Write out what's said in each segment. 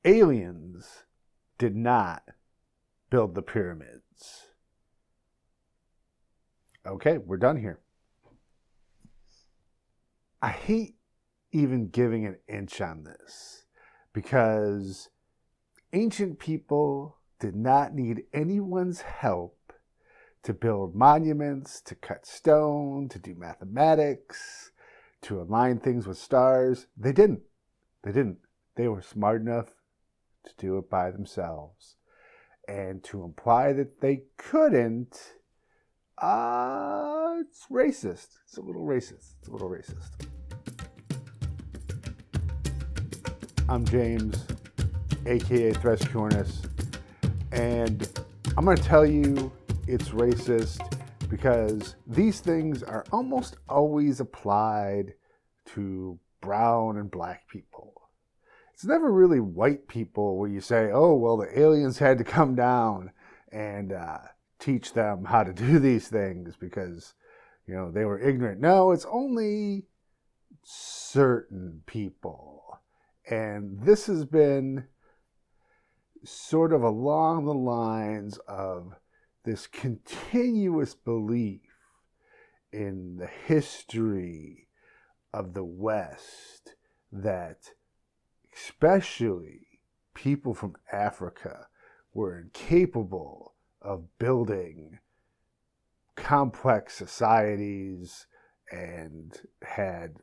Aliens did not build the pyramids. Okay, we're done here. I hate even giving an inch on this because ancient people did not need anyone's help to build monuments, to cut stone, to do mathematics, to align things with stars. They didn't. They were smart enough to do it by themselves. And to imply that they couldn't, it's racist. It's a little racist. I'm James, aka Threscornus, and I'm going to tell you it's racist because these things are almost always applied to brown and black people. It's never really white people where you say, oh, well, the aliens had to come down and teach them how to do these things because, they were ignorant. No, it's only certain people. And this has been sort of along the lines of this continuous belief in the history of the West that especially people from Africa were incapable of building complex societies and had,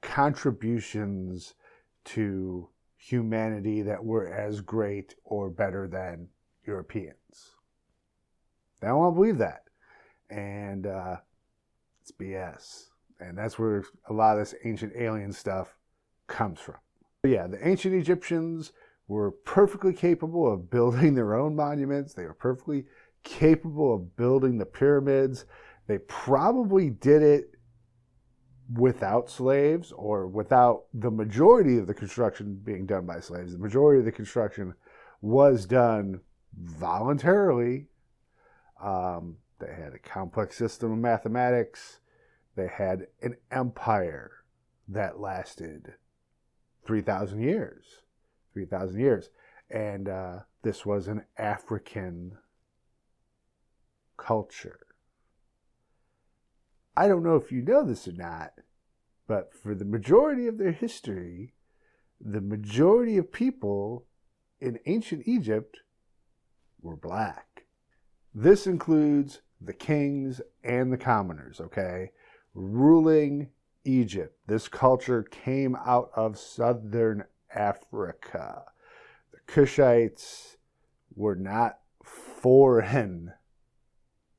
contributions to humanity that were as great or better than Europeans. They don't want to believe that. And it's BS. And that's where a lot of this ancient alien stuff comes from. But yeah, the ancient Egyptians were perfectly capable of building their own monuments. They were perfectly capable of building the pyramids. They probably did it without slaves or without the majority of the construction being done by slaves. The majority of the construction was done voluntarily. They had a complex system of mathematics. They had an empire that lasted 3,000 years. 3,000 years. And this was an African culture. I don't know if you know this or not, but for the majority of their history, the majority of people in ancient Egypt were black. This includes the kings and the commoners, okay? Ruling Egypt. This culture came out of southern Africa. The Cushites were not foreign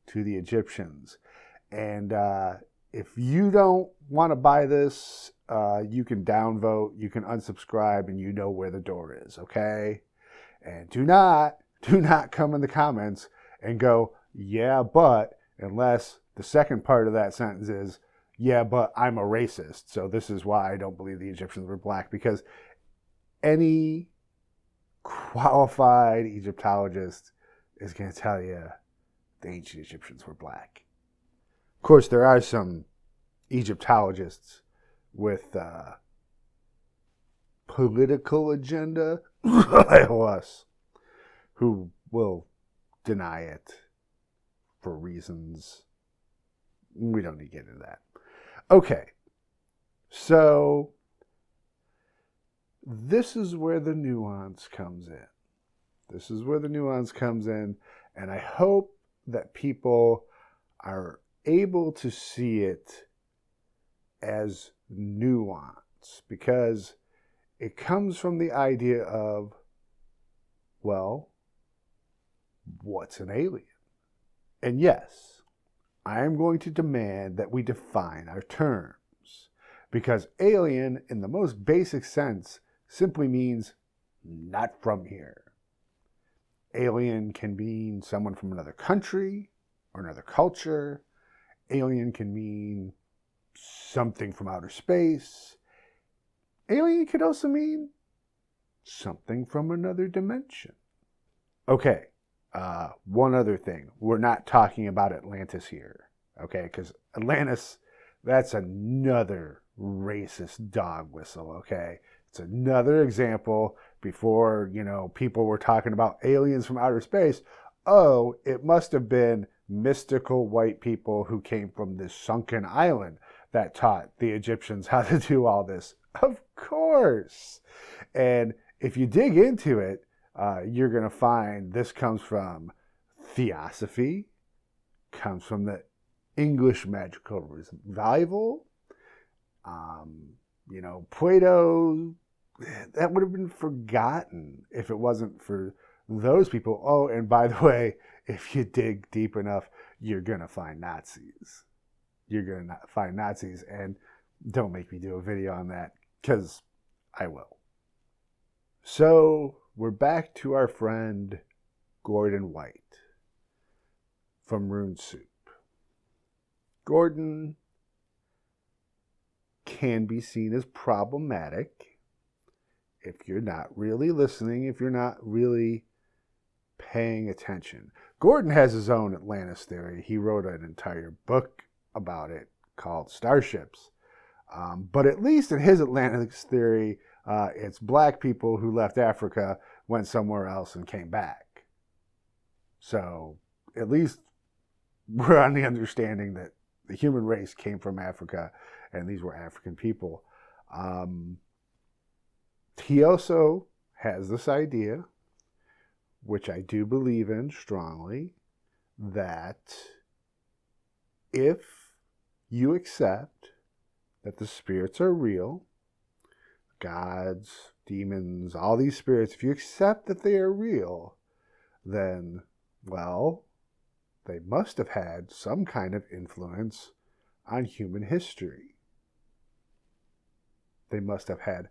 to the Egyptians. And if you don't want to buy this, you can downvote, you can unsubscribe, and you know where the door is, okay? And do not come in the comments and go, yeah, but, unless the second part of that sentence is, yeah, but I'm a racist, so this is why I don't believe the Egyptians were black, because any qualified Egyptologist is going to tell you the ancient Egyptians were black. Of course, there are some Egyptologists with political agenda like us who will deny it for reasons. We don't need to get into that. Okay, so this is where the nuance comes in. This is where the nuance comes in, and I hope that people are able to see it as nuance, because it comes from the idea of, well, what's an alien? And yes, I am going to demand that we define our terms, because alien, in the most basic sense, simply means not from here. Alien can mean someone from another country or another culture. Alien can mean something from outer space. Alien could also mean something from another dimension. Okay, one other thing. We're not talking about Atlantis here, okay? Because Atlantis, that's another racist dog whistle, okay? It's another example before, people were talking about aliens from outer space. Oh, it must have been mystical white people who came from this sunken island that taught the Egyptians how to do all this. Of course. And if you dig into it, you're going to find this comes from Theosophy, comes from the English Magical Revival, Plato. That would have been forgotten if it wasn't for those people. Oh, and by the way, if you dig deep enough, you're going to find Nazis. You're going to find Nazis, and don't make me do a video on that, because I will. So we're back to our friend Gordon White from Rune Soup. Gordon can be seen as problematic if you're not really listening, if you're not really paying attention. Gordon has his own Atlantis theory. He wrote an entire book about it called Starships. But at least in his Atlantis theory, it's black people who left Africa, went somewhere else, and came back. So at least we're on the understanding that the human race came from Africa, and these were African people. He also has this idea, which I do believe in strongly, that if you accept that the spirits are real, gods, demons, all these spirits, if you accept that they are real, then, well, they must have had some kind of influence on human history. They must have had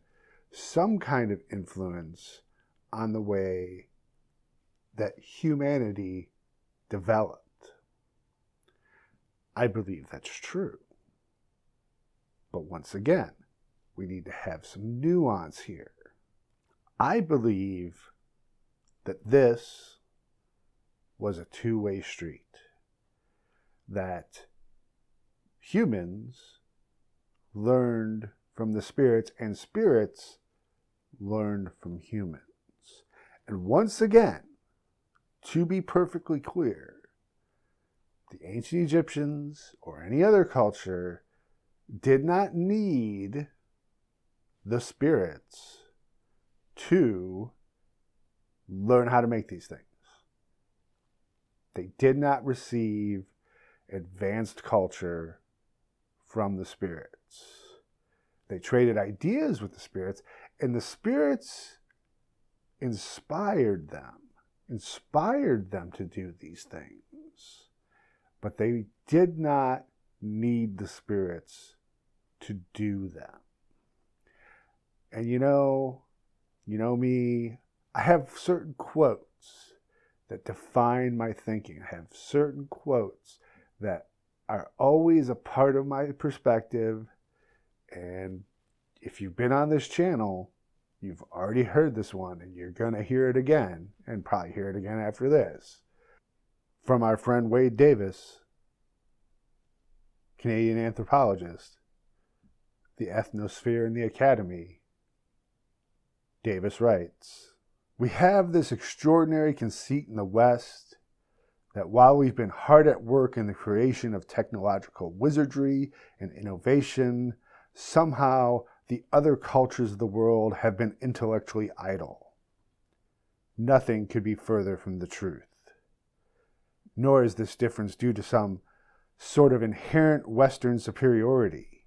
some kind of influence on the way that humanity developed. I believe that's true. But once again, we need to have some nuance here. I believe that this was a two-way street. That humans learned from the spirits, and spirits learned from humans. And once again, to be perfectly clear, the ancient Egyptians or any other culture did not need the spirits to learn how to make these things. They did not receive advanced culture from the spirits. They traded ideas with the spirits, and the spirits inspired them to do these things. But they did not need the spirits to do them. And you know me, I have certain quotes that define my thinking. I have certain quotes that are always a part of my perspective. And if you've been on this channel, you've already heard this one, and you're going to hear it again, and probably hear it again after this. From our friend Wade Davis, Canadian anthropologist, The Ethnosphere and the Academy. Davis writes, "We have this extraordinary conceit in the West that while we've been hard at work in the creation of technological wizardry and innovation, somehow the other cultures of the world have been intellectually idle. Nothing could be further from the truth. Nor is this difference due to some sort of inherent Western superiority.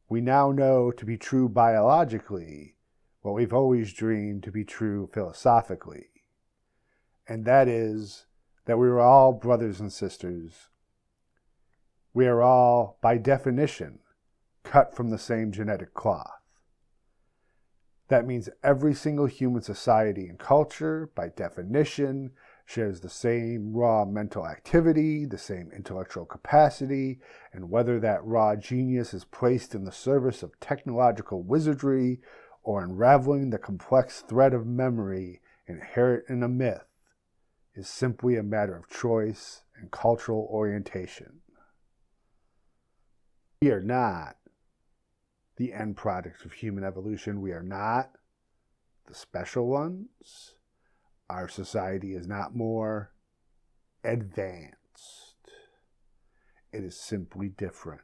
We now know to be true biologically what we've always dreamed to be true philosophically, and that is that we are all brothers and sisters. We are all, by definition, cut from the same genetic cloth. That means every single human society and culture, by definition, shares the same raw mental activity, the same intellectual capacity, and whether that raw genius is placed in the service of technological wizardry or unraveling the complex thread of memory inherent in a myth is simply a matter of choice and cultural orientation. We are not the end product of human evolution. We are not the special ones. Our society is not more advanced. It is simply different.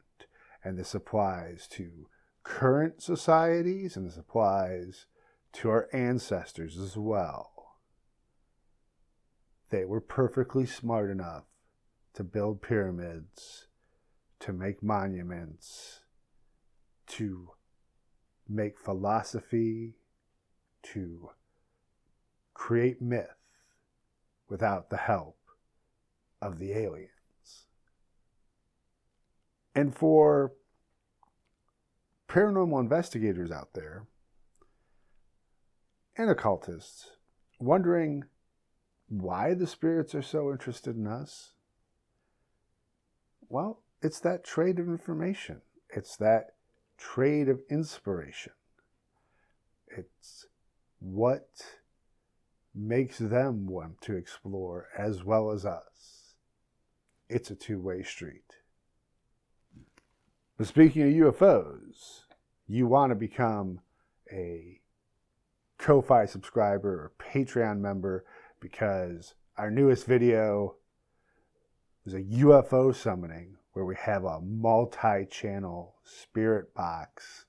And this applies to current societies, and this applies to our ancestors as well. They were perfectly smart enough to build pyramids, to make monuments, to make philosophy, to create myth without the help of the aliens. And for paranormal investigators out there and occultists wondering why the spirits are so interested in us, well, it's that trade of information. It's that trade of inspiration. It's what makes them want to explore as well as us. It's a two-way street. But speaking of UFOs, you want to become a Ko-Fi subscriber or Patreon member, because our newest video was a UFO summoning where we have a multi-channel spirit box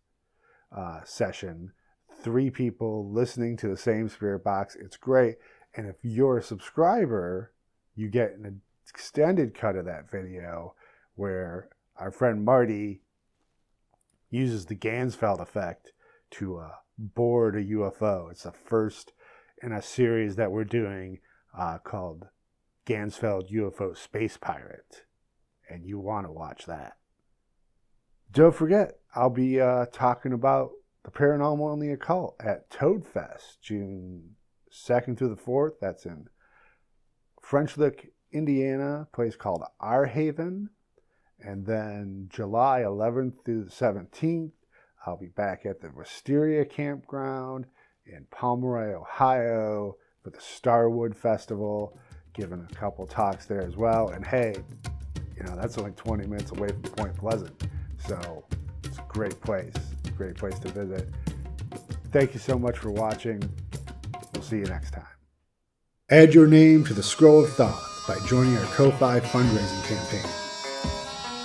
session. 3 people listening to the same spirit box. It's great. And if you're a subscriber, you get an extended cut of that video where our friend Marty uses the Ganzfeld effect to board a UFO. It's the first in a series that we're doing called Ganzfeld UFO Space Pirate. And you want to watch that. Don't forget, I'll be talking about the paranormal and the occult at Toad Fest, June 2nd through the 4th. That's in French Lick, Indiana, a place called Our Haven. And then July 11th through the 17th, I'll be back at the Wisteria Campground in Pomeroy, Ohio for the Starwood Festival, giving a couple talks there as well. And hey, that's only 20 minutes away from Point Pleasant. So it's a great place to visit. Thank you so much for watching. We'll see you next time. Add your name to the Scroll of Thoth by joining our Ko-Fi fundraising campaign.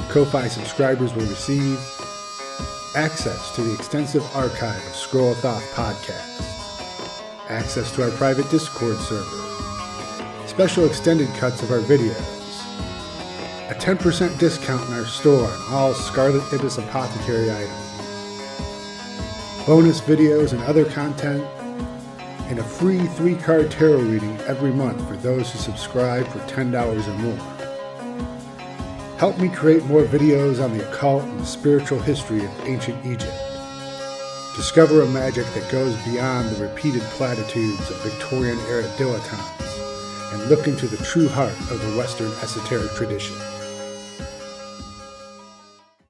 Ko-Fi subscribers will receive access to the extensive archive of Scroll of Thoth podcasts, access to our private Discord server, special extended cuts of our videos, a 10% discount in our store on all Scarlet Ibis Apothecary items, bonus videos and other content, and a free 3-card tarot reading every month for those who subscribe for $10 or more. Help me create more videos on the occult and the spiritual history of ancient Egypt. Discover a magic that goes beyond the repeated platitudes of Victorian-era dilettantes and look into the true heart of the Western esoteric tradition.